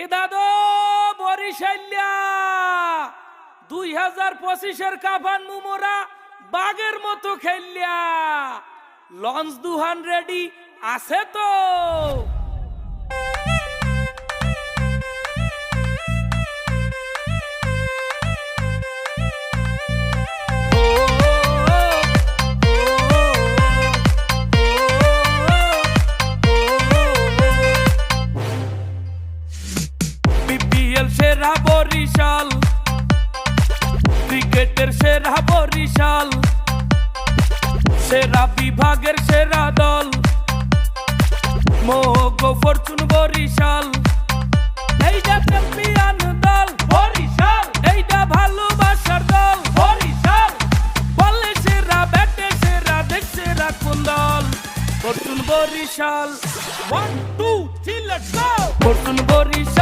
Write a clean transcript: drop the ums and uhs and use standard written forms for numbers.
এ দাদু বরিশাল্যা 2025-এর কাফান মুমোরা বাগের মতো খেললিয়া। লঞ্চ দুহান রেডি আছে তো? বিপিএল সেরা বরিশাল, ক্রিকেটের সেরা বরিশাল, সেরা বিভাগের সেরা দল মোগো ফরচুন বরিশাল।